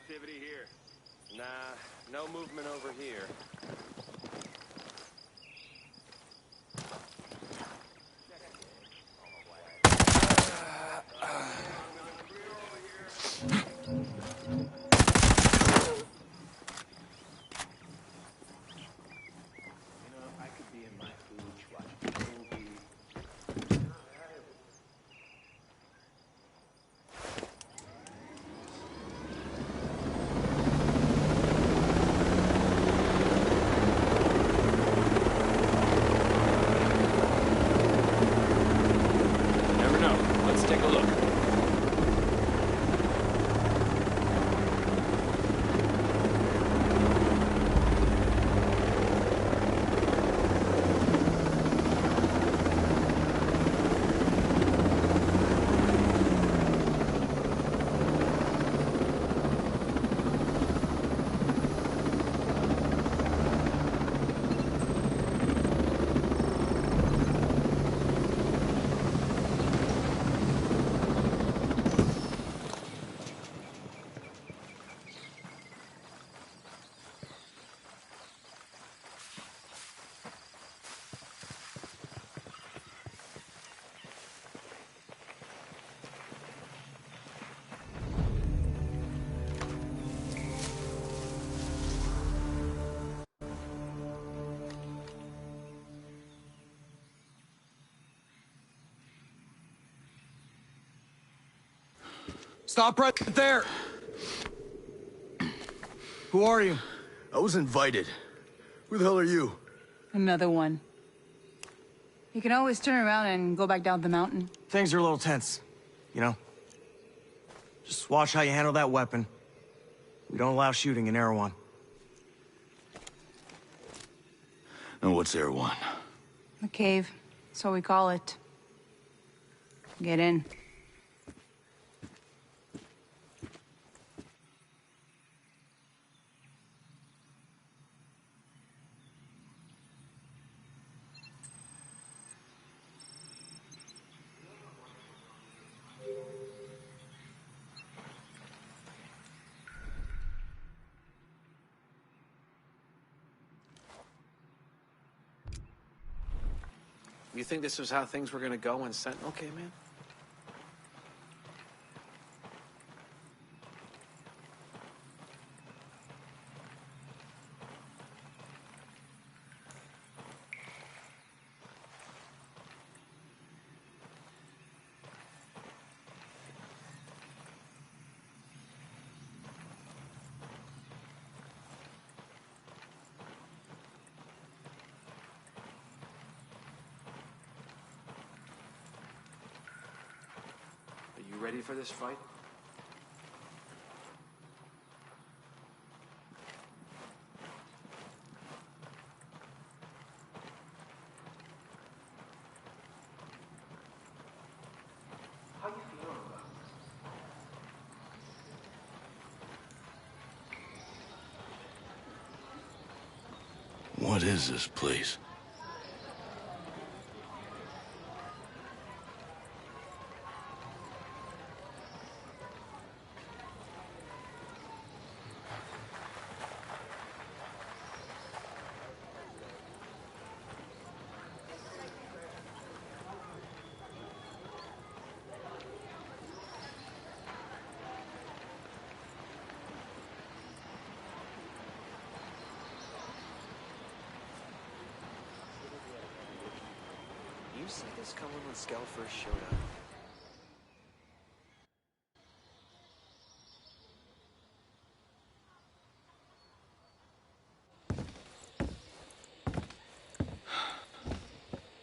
activity here? Nah, no movement over here. Stop right there! Who are you? I was invited. Who the hell are you? Another one. You can always turn around and go back down the mountain. Things are a little tense, you know? Just watch how you handle that weapon. We don't allow shooting in Erewhon. And what's Erewhon? The cave. That's what we call it. Get in. You think this was how things were gonna go when Sentinel came in? You ready for this fight? How you feeling about this? What is this place? You see this coming when Skell first showed up?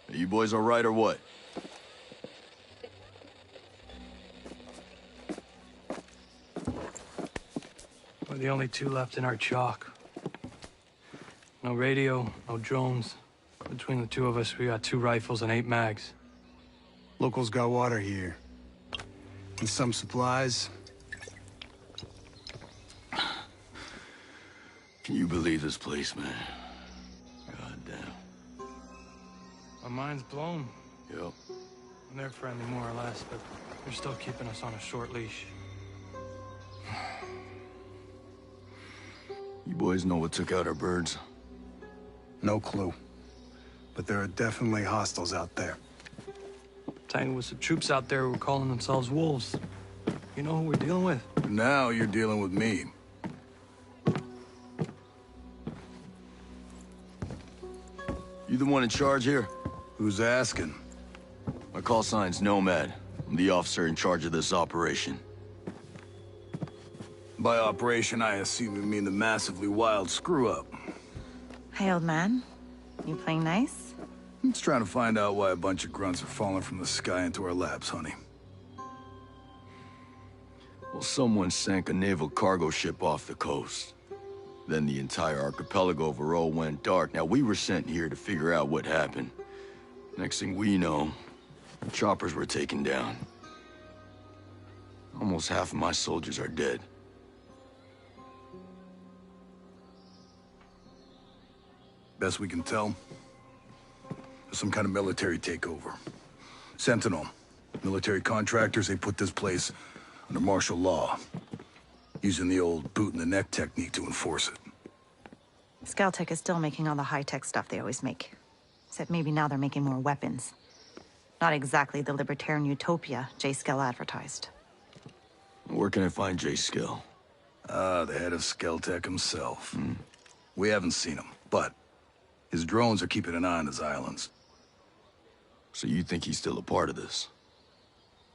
Are you boys all right or what? We're the only two left in our chalk. No radio, no drones. Between the two of us, we got 2 rifles and 8 mags. Locals got water here. And some supplies. Can you believe this place, man? God damn. My mind's blown. Yep. And they're friendly, more or less, but they're still keeping us on a short leash. boys know what took out our birds? No clue. But there are definitely hostiles out there. Tangled with some troops out there who were calling themselves wolves. You know who we're dealing with? Now you're dealing with me. You the one in charge here? Who's asking? My call sign's Nomad. I'm the officer in charge of this operation. By operation, I assume you mean the massively wild screw-up. Hey, old man. You playing nice? I'm just trying to find out why a bunch of grunts are falling from the sky into our laps, honey. Well, someone sank a naval cargo ship off the coast. Then the entire archipelago overall went dark. Now, we were sent here to figure out what happened. Next thing we know, choppers were taken down. Almost half of my soldiers are dead. Best we can tell, there's some kind of military takeover. Sentinel, military contractors, they put this place under martial law, using the old boot-in-the-neck technique to enforce it. Skeltech is still making all the high-tech stuff they always make. Except maybe now they're making more weapons. Not exactly the libertarian utopia J. Skell advertised. Where can I find J. Skell? The head of Skeltech himself. We haven't seen him, but his drones are keeping an eye on his islands. So you think he's still a part of this?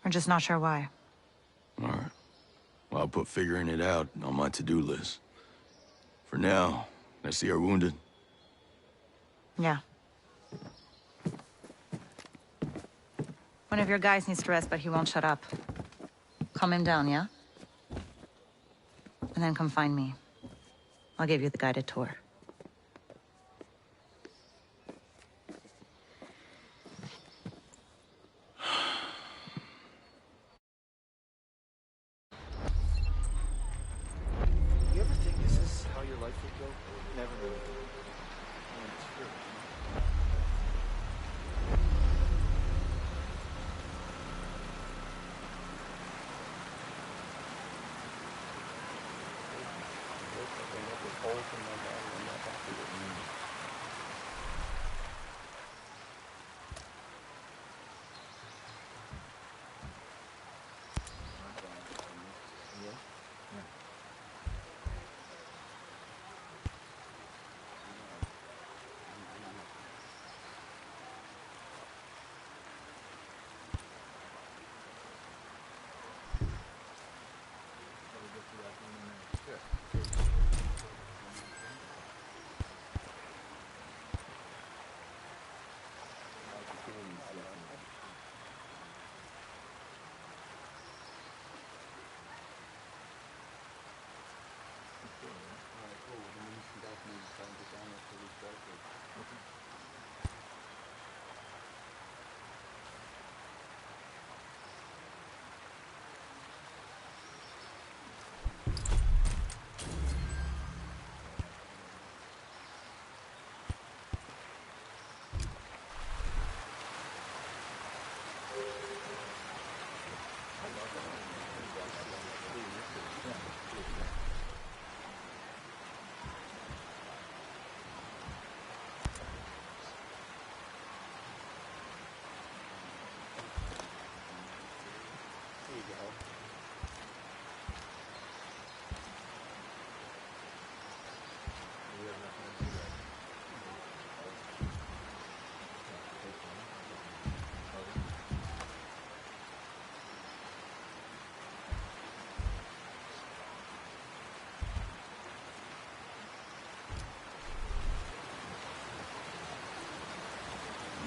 We're just not sure why. All right. Well, I'll put figuring it out on my to-do list. For now, I see our wounded. Yeah. One of your guys needs to rest, but he won't shut up. Calm him down, yeah? And then come find me. I'll give you the guided tour. You ever think this is how your life would go? Never really. It's true.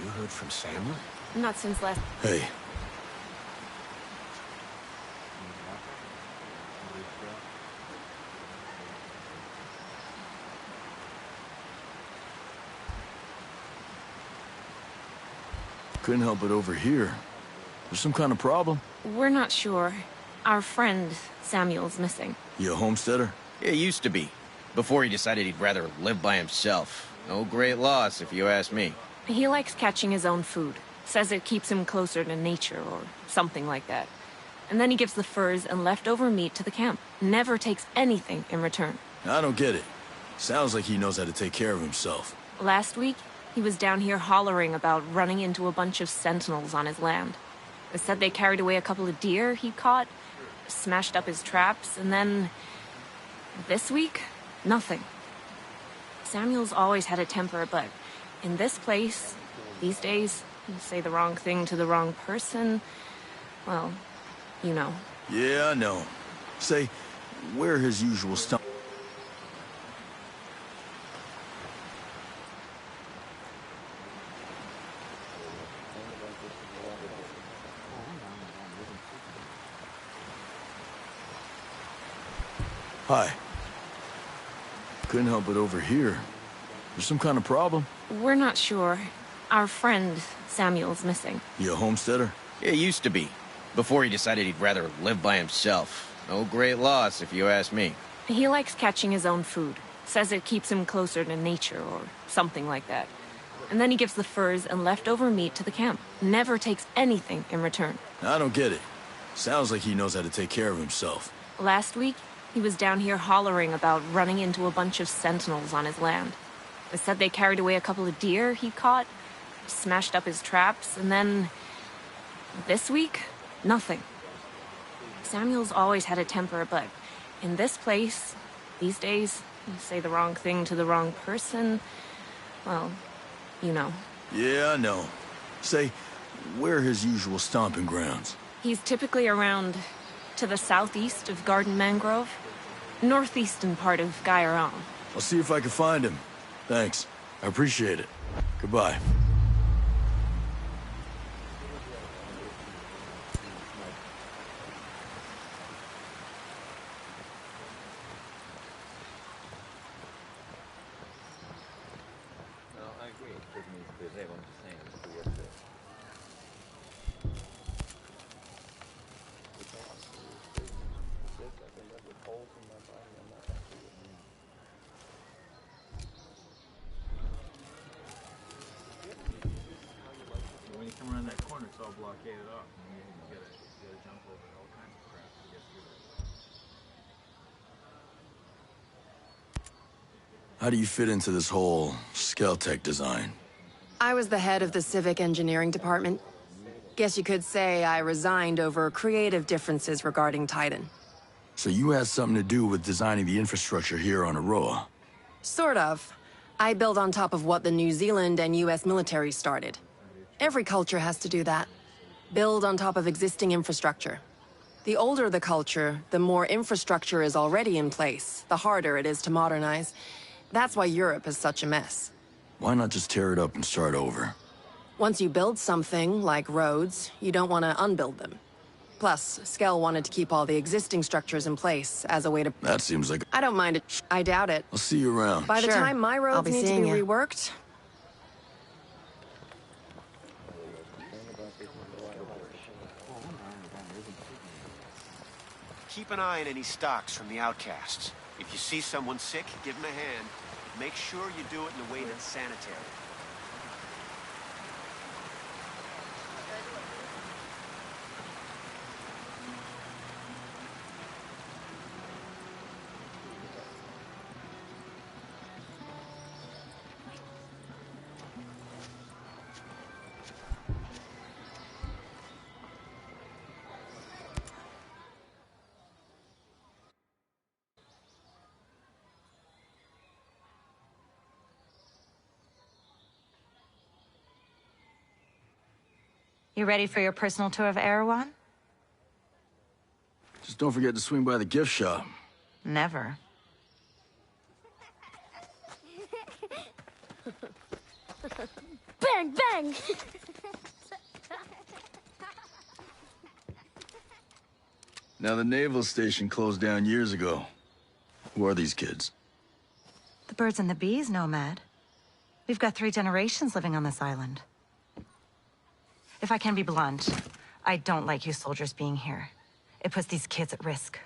You heard from Samuel? Not since last... Hey. Couldn't help it over here. There's some kind of problem? We're not sure. Our friend, Samuel's missing. You a homesteader? He used to be. Before he decided he'd rather live by himself. No great loss, if you ask me. He likes catching his own food. Says it keeps him closer to nature or something like that. And then he gives the furs and leftover meat to the camp. Never takes anything in return. I don't get it. Sounds like he knows how to take care of himself. Last week, he was down here hollering about running into a bunch of sentinels on his land. They said they carried away a couple of deer he caught, smashed up his traps, and then... this week, nothing. Samuel's always had a temper, but in this place, these days, you say the wrong thing to the wrong person, well, you know. Yeah, I know. Say, where are his usual stump? Hi. Couldn't help it over here. There's some kind of problem? We're not sure. Our friend, Samuel's missing. You a homesteader? Yeah, used to be. Before he decided he'd rather live by himself. No great loss, if you ask me. He likes catching his own food. Says it keeps him closer to nature or something like that. And then he gives the furs and leftover meat to the camp. Never takes anything in return. I don't get it. Sounds like he knows how to take care of himself. Last week, he was down here hollering about running into a bunch of sentinels on his land. They said they carried away a couple of deer he caught, smashed up his traps, and then... this week, nothing. Samuel's always had a temper, but in this place, these days, you say the wrong thing to the wrong person, well, you know. Yeah, I know. Say, where are his usual stomping grounds? He's typically around to the southeast of Garden Mangrove, northeastern part of Gaiaron. I'll see if I can find him. Thanks. I appreciate it. Goodbye. When you come around that corner, it's all blockaded off. And you gotta jump over all kinds of crap to get through there. How do you fit into this whole Skeltech design? I was the head of the civic engineering department. Guess you could say I resigned over creative differences regarding Titan. So you had something to do with designing the infrastructure here on Aroa? Sort of. I build on top of what the New Zealand and US military started. Every culture has to do that. Build on top of existing infrastructure. The older the culture, the more infrastructure is already in place, the harder it is to modernize. That's why Europe is such a mess. Why not just tear it up and start over? Once you build something, like roads, you don't want to unbuild them. Plus, Skell wanted to keep all the existing structures in place as a way to... That seems like... I don't mind it. I doubt it. I'll see you around. By the Sure. time my I'll roads be need to seeing be ya. reworked... Keep an eye on any stocks from the outcasts. If you see someone sick, give them a hand. Make sure you do it in a way that's sanitary. You ready for your personal tour of Erewhon? Just don't forget to swing by the gift shop. Never. Bang, bang! Now, the naval station closed down years ago. Who are these kids? The birds and the bees, Nomad. We've got 3 generations living on this island. If I can be blunt, I don't like you soldiers being here. It puts these kids at risk.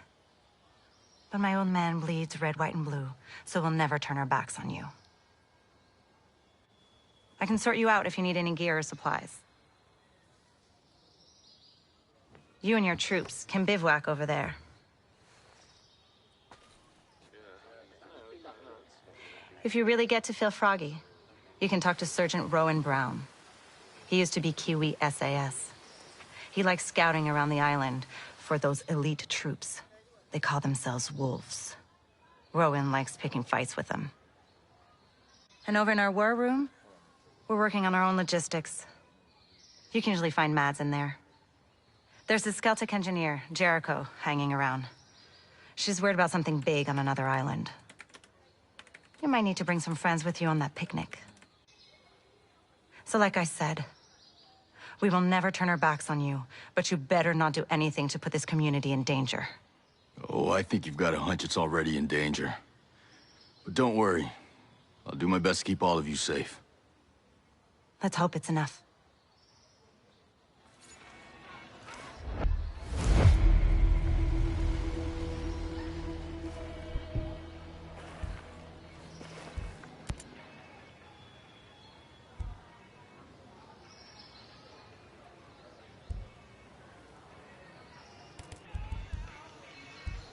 But my own man bleeds red, white, and blue, so we'll never turn our backs on you. I can sort you out if you need any gear or supplies. You and your troops can bivouac over there. If you really get to feel froggy, you can talk to Sergeant Rowan Brown. He used to be Kiwi SAS. He likes scouting around the island for those elite troops. They call themselves wolves. Rowan likes picking fights with them. And over in our war room, we're working on our own logistics. You can usually find Mads in there. There's this Celtic engineer, Jericho, hanging around. She's worried about something big on another island. You might need to bring some friends with you on that picnic. So like I said, we will never turn our backs on you, but you better not do anything to put this community in danger. Oh, I think you've got a hunch it's already in danger. But don't worry. I'll do my best to keep all of you safe. Let's hope it's enough.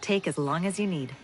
Take as long as you need.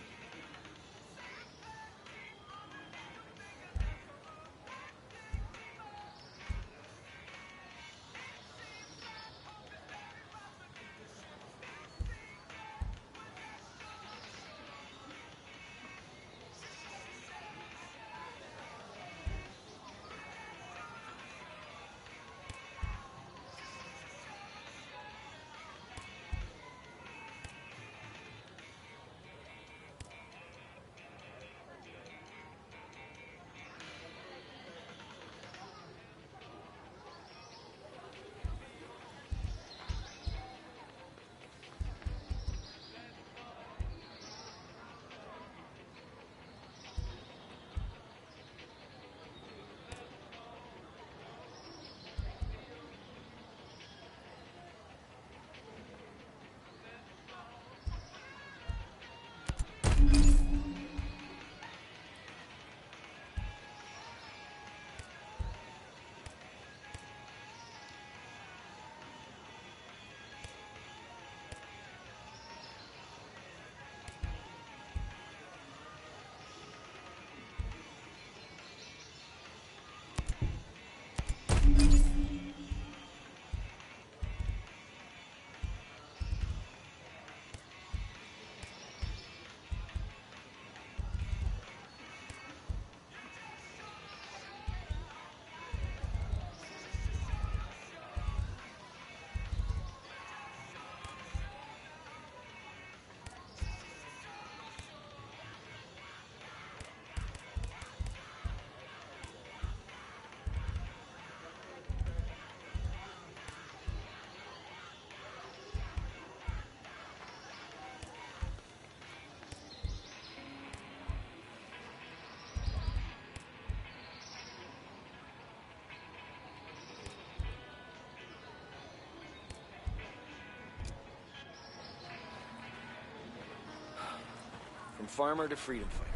From farmer to freedom fighter.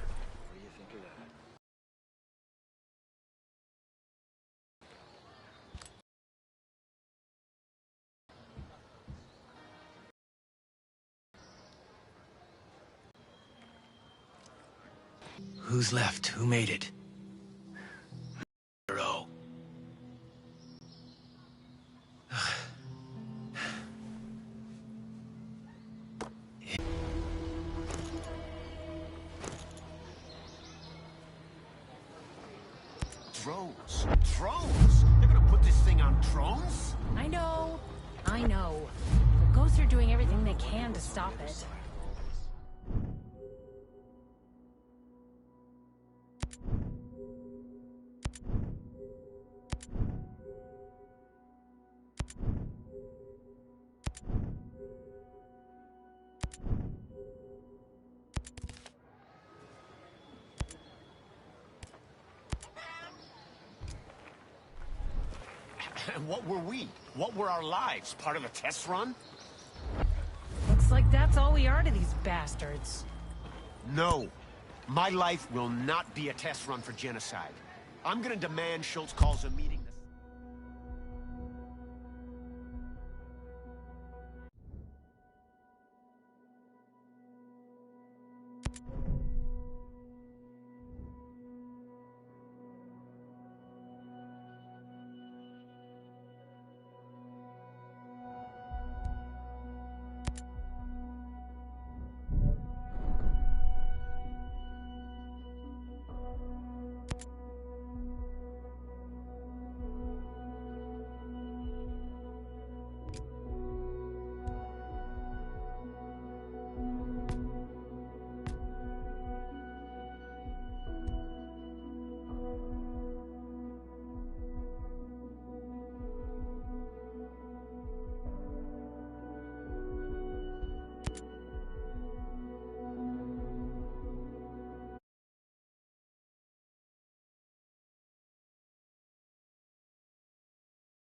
What do you think of that? Who's left? Who made it? Oh. Drones? Drones? They're gonna put this thing on drones? I know. I know. The ghosts are doing everything they can to stop it. And what were we? What were our lives? Part of the test run? Looks like that's all we are to these bastards. No. My life will not be a test run for genocide. I'm gonna demand Schultz calls a meeting.